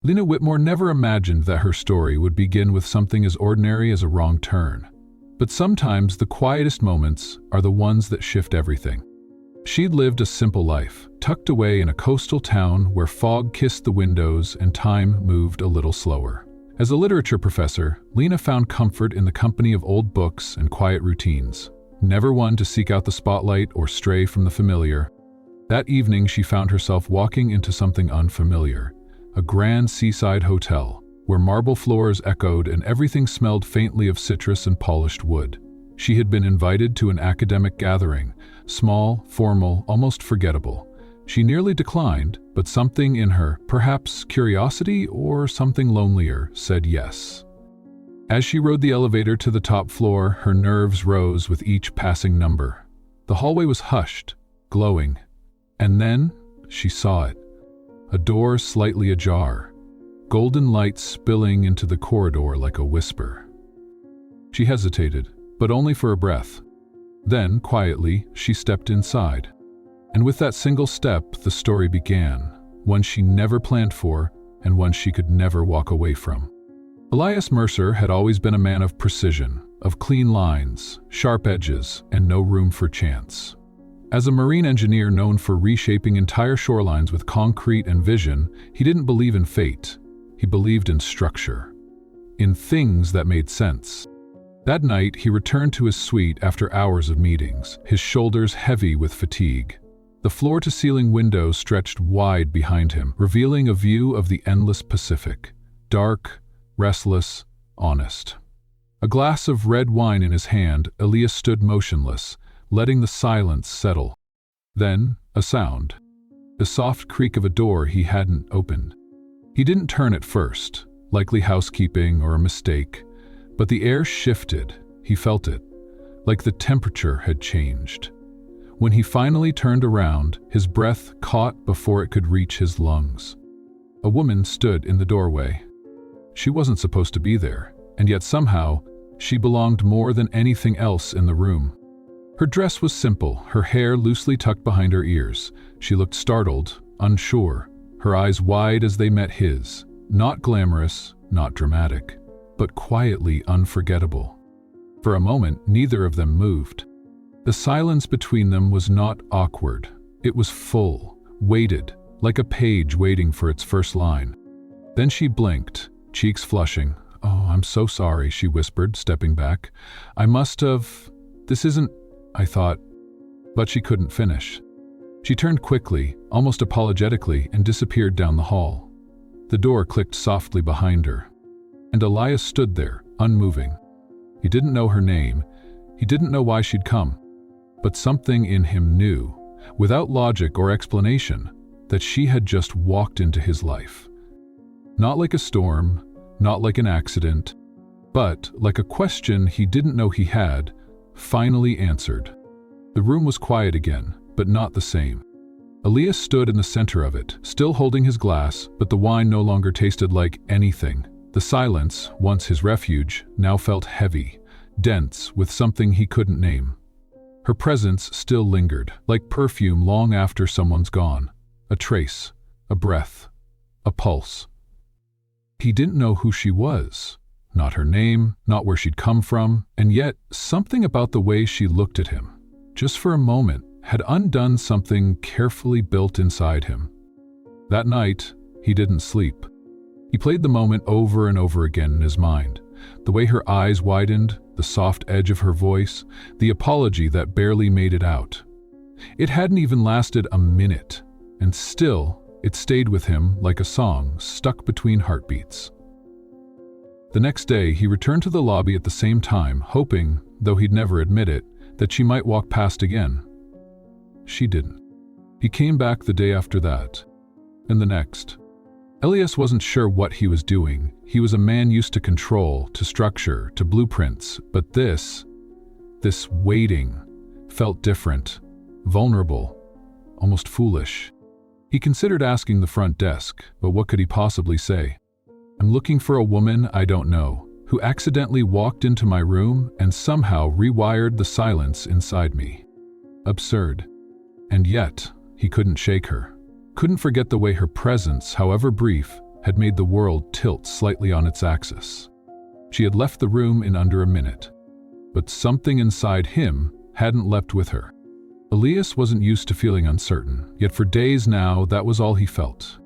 Lena Whitmore never imagined that her story would begin with something as ordinary as a wrong turn. But sometimes the quietest moments are the ones that shift everything. She'd lived a simple life, tucked away in a coastal town where fog kissed the windows and time moved a little slower. As a literature professor, Lena found comfort in the company of old books and quiet routines, never one to seek out the spotlight or stray from the familiar. That evening, she found herself walking into something unfamiliar, a grand seaside hotel, where marble floors echoed and everything smelled faintly of citrus and polished wood. She had been invited to an academic gathering, small, formal, almost forgettable. She nearly declined, but something in her, perhaps curiosity or something lonelier, said yes. As she rode the elevator to the top floor, her nerves rose with each passing number. The hallway was hushed, glowing, and then she saw it. A door slightly ajar, golden light spilling into the corridor like a whisper. She hesitated, but only for a breath. Then, quietly, she stepped inside. And with that single step, the story began, one she never planned for and one she could never walk away from. Elias Mercer had always been a man of precision, of clean lines, sharp edges, and no room for chance. As a marine engineer known for reshaping entire shorelines with concrete and vision, he didn't believe in fate. He believed in structure, in things that made sense. That night, he returned to his suite after hours of meetings, his shoulders heavy with fatigue. The floor-to-ceiling window stretched wide behind him, revealing a view of the endless Pacific, dark, restless, honest. A glass of red wine in his hand, Elias stood motionless, letting the silence settle. Then, a sound. The soft creak of a door he hadn't opened. He didn't turn at first, likely housekeeping or a mistake, but the air shifted. He felt it, like the temperature had changed. When he finally turned around, his breath caught before it could reach his lungs. A woman stood in the doorway. She wasn't supposed to be there, and yet somehow, she belonged more than anything else in the room. Her dress was simple, her hair loosely tucked behind her ears. She looked startled, unsure, her eyes wide as they met his. Not glamorous, not dramatic, but quietly unforgettable. For a moment, neither of them moved. The silence between them was not awkward. It was full, weighted, like a page waiting for its first line. Then she blinked, cheeks flushing. "Oh, I'm so sorry," she whispered, stepping back. "I must have... This isn't... I thought..." But she couldn't finish. She turned quickly, almost apologetically, and disappeared down the hall. The door clicked softly behind her, and Elias stood there, unmoving. He didn't know her name. He didn't know why she'd come. But something in him knew, without logic or explanation, that she had just walked into his life. Not like a storm, not like an accident, but like a question he didn't know he had, finally answered. The room was quiet again, but not the same. Elias stood in the center of it, still holding his glass, but the wine no longer tasted like anything. The silence, once his refuge, now felt heavy, dense with something he couldn't name. Her presence still lingered, like perfume long after someone's gone. A trace, a breath, a pulse. He didn't know who she was, not her name, not where she'd come from, and yet something about the way she looked at him, just for a moment, had undone something carefully built inside him. That night, he didn't sleep. He played the moment over and over again in his mind. The way her eyes widened, the soft edge of her voice, the apology that barely made it out. It hadn't even lasted a minute, and still, it stayed with him like a song stuck between heartbeats. The next day, he returned to the lobby at the same time, hoping, though he'd never admit it, that she might walk past again. She didn't. He came back the day after that, and the next. Elias wasn't sure what he was doing. He was a man used to control, to structure, to blueprints, but this waiting, felt different, vulnerable, almost foolish. He considered asking the front desk, but what could he possibly say? "I'm looking for a woman I don't know, who accidentally walked into my room and somehow rewired the silence inside me." Absurd. And yet, he couldn't shake her. Couldn't forget the way her presence, however brief, had made the world tilt slightly on its axis. She had left the room in under a minute, but something inside him hadn't leapt with her. Elias wasn't used to feeling uncertain, yet for days now that was all he felt.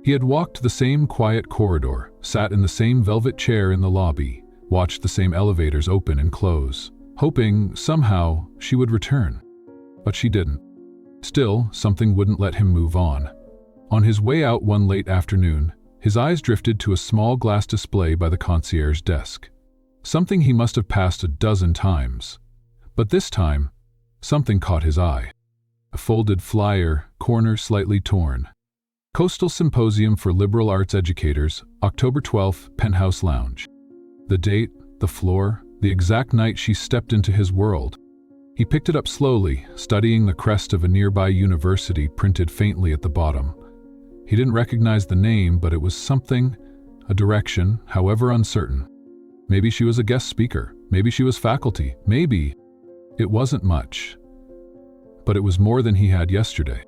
He had walked the same quiet corridor, sat in the same velvet chair in the lobby, watched the same elevators open and close, hoping somehow she would return. But she didn't. Still, something wouldn't let him move on. On his way out one late afternoon, his eyes drifted to a small glass display by the concierge desk. Something he must have passed a dozen times. But this time, something caught his eye. A folded flyer, corner slightly torn. Coastal Symposium for Liberal Arts Educators, October 12th, Penthouse Lounge. The date, the floor, the exact night she stepped into his world. He picked it up slowly, studying the crest of a nearby university printed faintly at the bottom. He didn't recognize the name, but it was something, a direction, however uncertain. Maybe she was a guest speaker, maybe she was faculty, maybe. It wasn't much, but it was more than he had yesterday.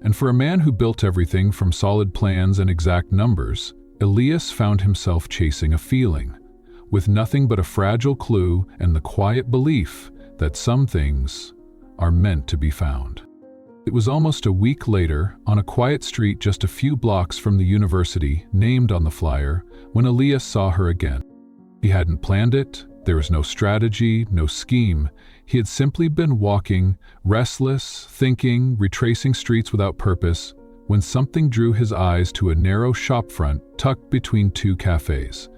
And for a man who built everything from solid plans and exact numbers, Elias found himself chasing a feeling, with nothing but a fragile clue and the quiet belief that some things are meant to be found. It was almost a week later, on a quiet street just a few blocks from the university named on the flyer, when Elias saw her again. He hadn't planned it, there was no strategy, no scheme. He had simply been walking, restless, thinking, retracing streets without purpose, when something drew his eyes to a narrow shopfront tucked between two cafes.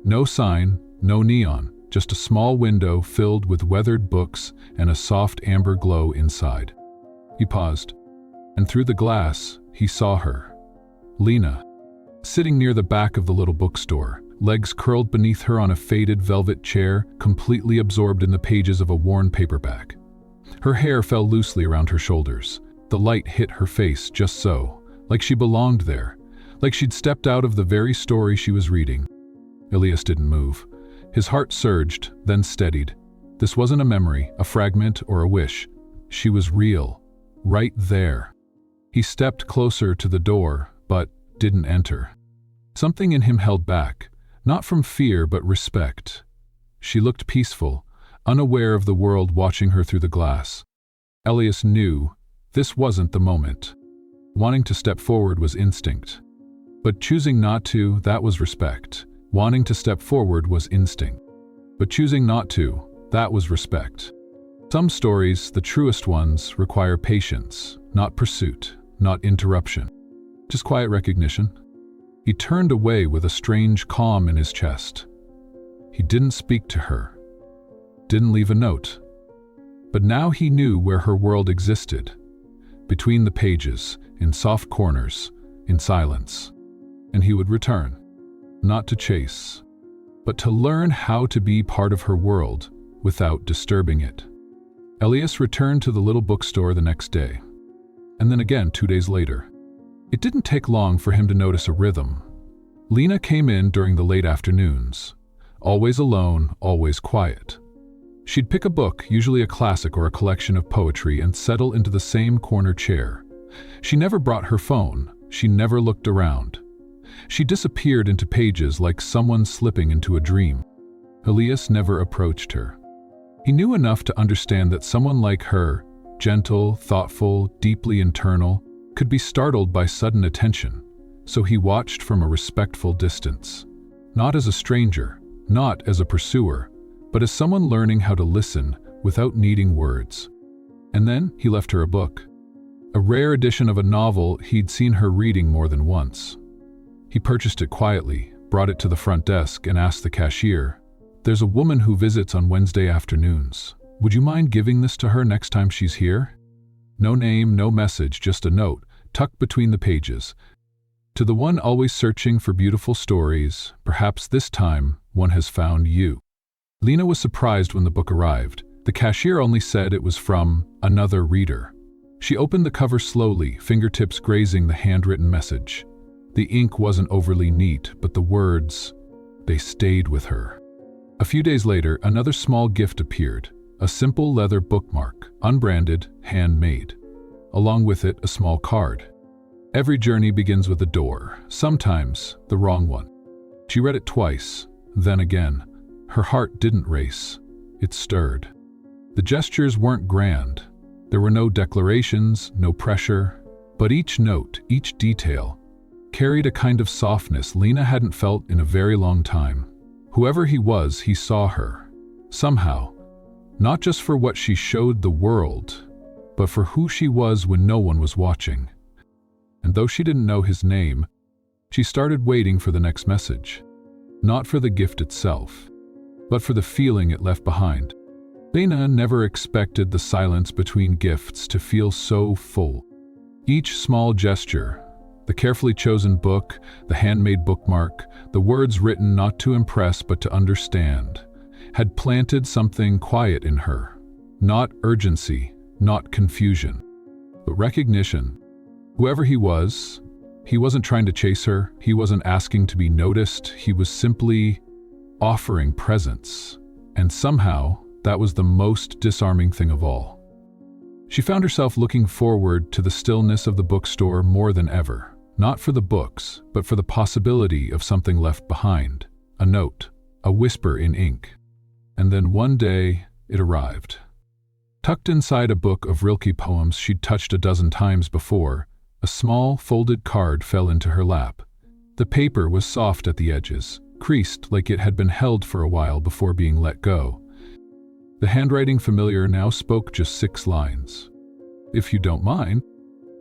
No sign, no neon, just a small window filled with weathered books and a soft amber glow inside. He paused, and through the glass, he saw her. Lena, sitting near the back of the little bookstore, legs curled beneath her on a faded velvet chair, completely absorbed in the pages of a worn paperback. Her hair fell loosely around her shoulders. The light hit her face just so, like she belonged there, like she'd stepped out of the very story she was reading. Elias didn't move. His heart surged, then steadied. This wasn't a memory, a fragment, or a wish. She was real, right there. He stepped closer to the door, but didn't enter. Something in him held back, not from fear but respect. She looked peaceful, unaware of the world watching her through the glass. Elias knew this wasn't the moment. Wanting to step forward was instinct. But choosing not to, that was respect. Wanting to step forward was instinct. But choosing not to, that was respect. Some stories, the truest ones, require patience, not pursuit, not interruption. Just quiet recognition. He turned away with a strange calm in his chest. He didn't speak to her, didn't leave a note. But now he knew where her world existed, between the pages, in soft corners, in silence. And he would return, not to chase, but to learn how to be part of her world without disturbing it. Elias returned to the little bookstore the next day, and then again 2 days later. It didn't take long for him to notice a rhythm. Lena came in during the late afternoons, always alone, always quiet. She'd pick a book, usually a classic or a collection of poetry, and settle into the same corner chair. She never brought her phone, she never looked around. She disappeared into pages like someone slipping into a dream. Elias never approached her. He knew enough to understand that someone like her, gentle, thoughtful, deeply internal, could be startled by sudden attention, so he watched from a respectful distance. Not as a stranger, not as a pursuer, but as someone learning how to listen without needing words. And then he left her a book. A rare edition of a novel he'd seen her reading more than once. He purchased it quietly, brought it to the front desk, and asked the cashier, "There's a woman who visits on Wednesday afternoons. Would you mind giving this to her next time she's here?" No name, no message, just a note, tucked between the pages. "To the one always searching for beautiful stories, perhaps this time one has found you." Lena was surprised when the book arrived. The cashier only said it was from another reader. She opened the cover slowly, fingertips grazing the handwritten message. The ink wasn't overly neat, but the words, they stayed with her. A few days later, another small gift appeared, a simple leather bookmark, unbranded, handmade. Along with it, a small card. Every journey begins with a door, sometimes the wrong one. She read it twice, then again. Her heart didn't race, it stirred. The gestures weren't grand. There were no declarations, no pressure, but each note, each detail, carried a kind of softness Lena hadn't felt in a very long time. Whoever he was, he saw her. Somehow. Not just for what she showed the world, but for who she was when no one was watching. And though she didn't know his name, she started waiting for the next message. Not for the gift itself, but for the feeling it left behind. Lena never expected the silence between gifts to feel so full. Each small gesture, the carefully chosen book, the handmade bookmark, the words written not to impress but to understand, had planted something quiet in her. Not urgency, not confusion, but recognition. Whoever he wasn't trying to chase her, he wasn't asking to be noticed, he was simply offering presence. And somehow, that was the most disarming thing of all. She found herself looking forward to the stillness of the bookstore more than ever, not for the books, but for the possibility of something left behind, a note, a whisper in ink. And then one day, it arrived. Tucked inside a book of Rilke poems she'd touched a dozen times before, a small, folded card fell into her lap. The paper was soft at the edges, creased like it had been held for a while before being let go. The handwriting familiar now spoke just 6 lines. "If you don't mind,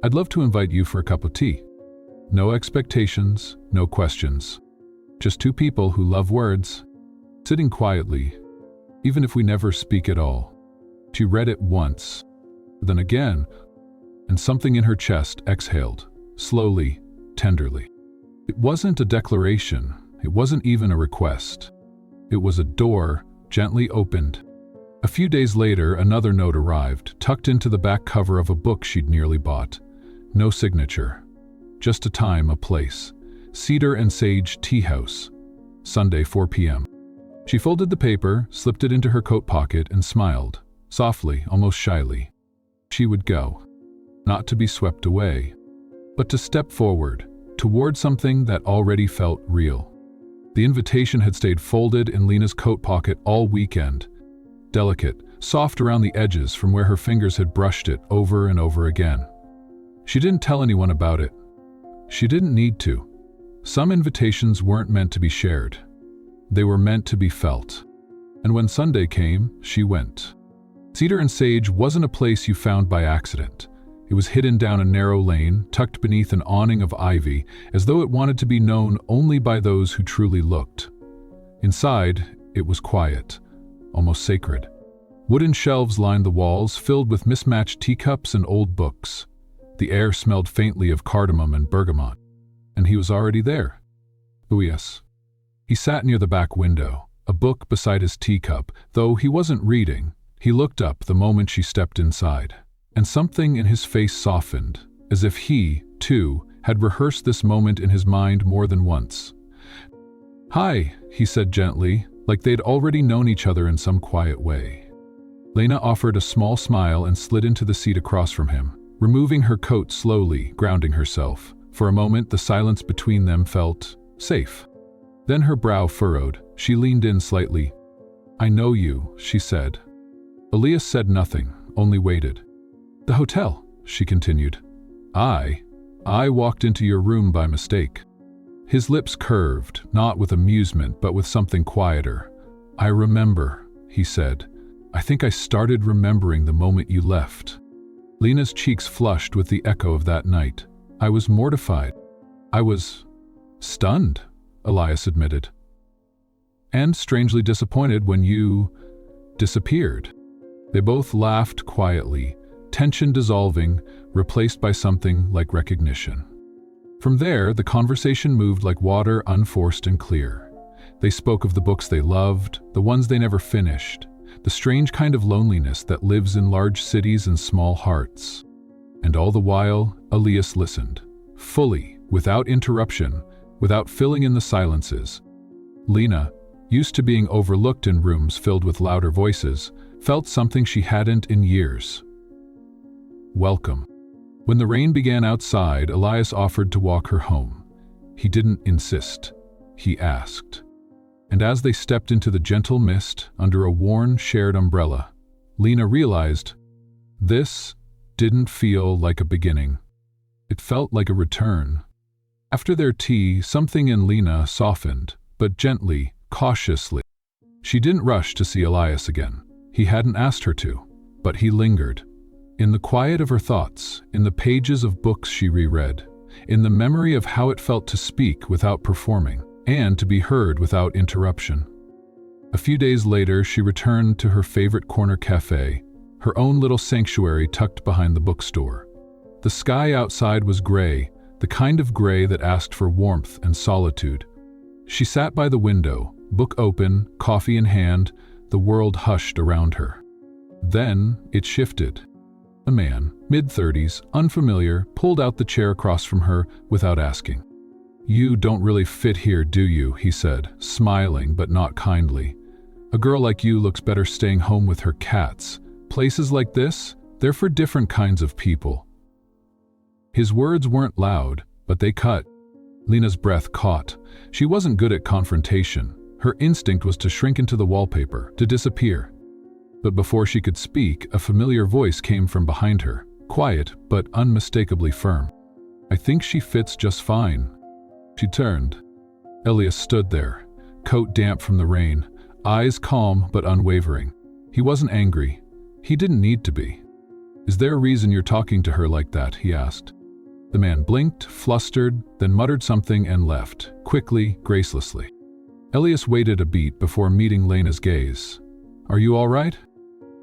I'd love to invite you for a cup of tea." No expectations, no questions. Just 2 people who love words, sitting quietly, even if we never speak at all. She read it once, then again, and something in her chest exhaled, slowly, tenderly. It wasn't a declaration, it wasn't even a request. It was a door, gently opened. A few days later, another note arrived, tucked into the back cover of a book she'd nearly bought. No signature, just a time, a place. Cedar and Sage Tea House, Sunday 4 p.m. She folded the paper, slipped it into her coat pocket, and smiled, softly, almost shyly. She would go. Not to be swept away, but to step forward, toward something that already felt real. The invitation had stayed folded in Lena's coat pocket all weekend, delicate, soft around the edges from where her fingers had brushed it over and over again. She didn't tell anyone about it. She didn't need to. Some invitations weren't meant to be shared. They were meant to be felt. And when Sunday came, she went. Cedar and Sage wasn't a place you found by accident. It was hidden down a narrow lane, tucked beneath an awning of ivy, as though it wanted to be known only by those who truly looked. Inside, it was quiet, almost sacred. Wooden shelves lined the walls, filled with mismatched teacups and old books. The air smelled faintly of cardamom and bergamot. And he was already there. Oh yes. He sat near the back window, a book beside his teacup. Though he wasn't reading, he looked up the moment she stepped inside. And something in his face softened, as if he, too, had rehearsed this moment in his mind more than once. "Hi," he said gently, like they'd already known each other in some quiet way. Lena offered a small smile and slid into the seat across from him, removing her coat slowly, grounding herself. For a moment, the silence between them felt safe. Then her brow furrowed. She leaned in slightly. "I know you," she said. Elias said nothing, only waited. "The hotel," she continued. I walked into your room by mistake." His lips curved, not with amusement, but with something quieter. "I remember," he said. "I think I started remembering the moment you left." Lena's cheeks flushed with the echo of that night. "I was mortified. I was stunned," Elias admitted. "And strangely disappointed when you disappeared." They both laughed quietly, tension dissolving, replaced by something like recognition. From there, the conversation moved like water, unforced and clear. They spoke of the books they loved, the ones they never finished, the strange kind of loneliness that lives in large cities and small hearts. And all the while, Elias listened, fully, without interruption, without filling in the silences. Lena, used to being overlooked in rooms filled with louder voices, felt something she hadn't in years. Welcome. When the rain began outside, Elias offered to walk her home. He didn't insist. He asked. And as they stepped into the gentle mist under a worn, shared umbrella, Lena realized this didn't feel like a beginning. It felt like a return. After their tea, something in Lena softened, but gently, cautiously. She didn't rush to see Elias again. He hadn't asked her to, but he lingered. In the quiet of her thoughts, in the pages of books she reread, in the memory of how it felt to speak without performing, and to be heard without interruption. A few days later, she returned to her favorite corner cafe, her own little sanctuary tucked behind the bookstore. The sky outside was gray, the kind of gray that asked for warmth and solitude. She sat by the window, book open, coffee in hand, the world hushed around her. Then it shifted. A man, mid-30s, unfamiliar, pulled out the chair across from her without asking. "You don't really fit here, do you?" he said, smiling but not kindly. "A girl like you looks better staying home with her cats. Places like this, they're for different kinds of people." His words weren't loud, but they cut. Lena's breath caught. She wasn't good at confrontation. Her instinct was to shrink into the wallpaper, to disappear. But before she could speak, a familiar voice came from behind her, quiet but unmistakably firm. "I think she fits just fine." She turned. Elias stood there, coat damp from the rain, eyes calm but unwavering. He wasn't angry. He didn't need to be. "Is there a reason you're talking to her like that?" he asked. The man blinked, flustered, then muttered something and left, quickly, gracelessly. Elias waited a beat before meeting Lena's gaze. "Are you all right?"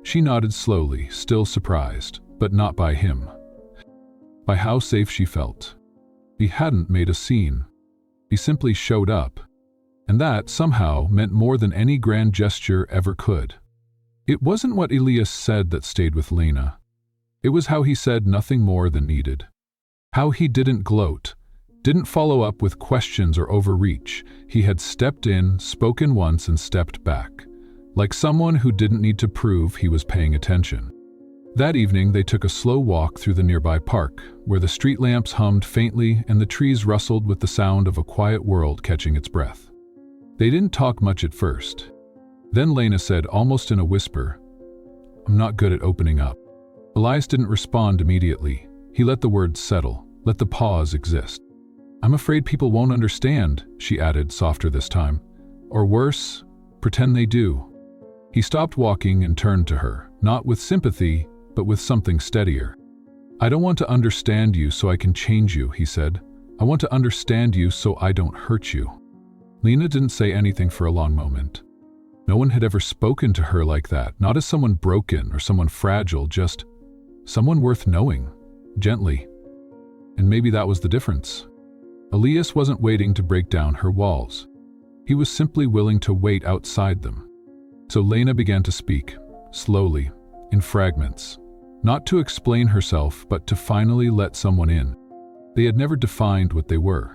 She nodded slowly, still surprised, but not by him. By how safe she felt. He hadn't made a scene. He simply showed up. And that, somehow, meant more than any grand gesture ever could. It wasn't what Elias said that stayed with Lena. It was how he said nothing more than needed. How he didn't gloat, didn't follow up with questions or overreach. He had stepped in, spoken once, and stepped back, like someone who didn't need to prove he was paying attention. That evening, they took a slow walk through the nearby park, where the street lamps hummed faintly and the trees rustled with the sound of a quiet world catching its breath. They didn't talk much at first. Then Lena said, almost in a whisper, "I'm not good at opening up." Elias didn't respond immediately. He let the words settle, let the pause exist. "I'm afraid people won't understand," she added, softer this time. "Or worse, pretend they do." He stopped walking and turned to her, not with sympathy, but with something steadier. "I don't want to understand you so I can change you," he said. "I want to understand you so I don't hurt you." Lena didn't say anything for a long moment. No one had ever spoken to her like that, not as someone broken or someone fragile, just someone worth knowing, gently. And maybe that was the difference. Elias wasn't waiting to break down her walls. He was simply willing to wait outside them. So Lena began to speak, slowly, in fragments, not to explain herself, but to finally let someone in. They had never defined what they were.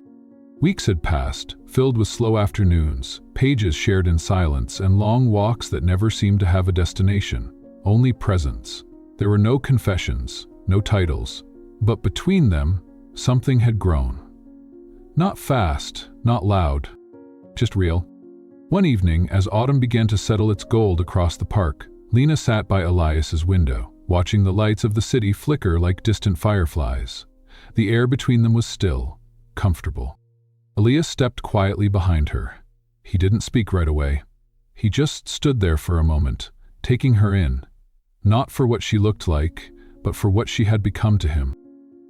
Weeks had passed, filled with slow afternoons, pages shared in silence, and long walks that never seemed to have a destination, only presence. There were no confessions, no titles, but between them, something had grown. Not fast, not loud, just real. One evening, as autumn began to settle its gold across the park, Lena sat by Elias's window, watching the lights of the city flicker like distant fireflies. The air between them was still, comfortable. Elias stepped quietly behind her. He didn't speak right away. He just stood there for a moment, taking her in, not for what she looked like, but for what she had become to him.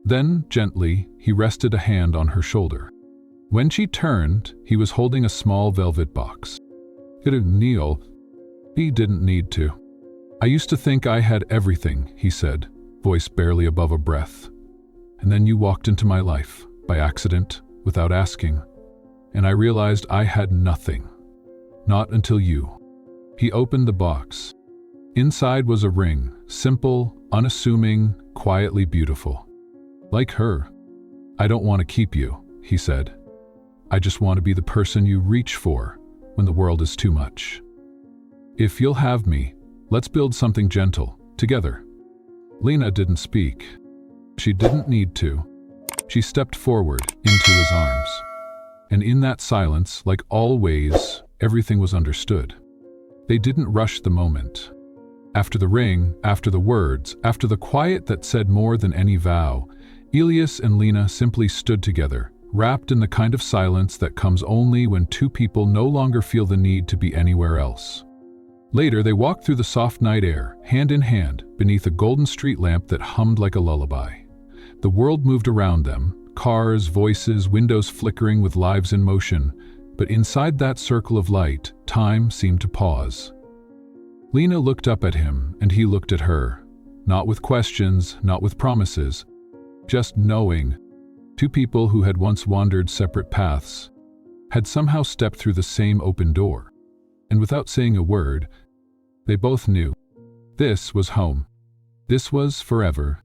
Then, gently, he rested a hand on her shoulder. When she turned, he was holding a small velvet box. "Kneel." He didn't need to. "I used to think I had everything," he said, voice barely above a breath. "And then you walked into my life, by accident, without asking. And I realized I had nothing. Not until you." He opened the box. Inside was a ring, simple, unassuming, quietly beautiful. Like her. "I don't want to keep you," he said. "I just want to be the person you reach for when the world is too much. If you'll have me, let's build something gentle, together." Lena didn't speak. She didn't need to. She stepped forward into his arms. And in that silence, like always, everything was understood. They didn't rush the moment. After the ring, after the words, after the quiet that said more than any vow, Elias and Lena simply stood together, wrapped in the kind of silence that comes only when two people no longer feel the need to be anywhere else. Later, they walked through the soft night air, hand in hand, beneath a golden street lamp that hummed like a lullaby. The world moved around them, cars, voices, windows flickering with lives in motion, but inside that circle of light, time seemed to pause. Lena looked up at him, and he looked at her, not with questions, not with promises, just knowing. Two people who had once wandered separate paths had somehow stepped through the same open door, and without saying a word, they both knew. This was home. This was forever.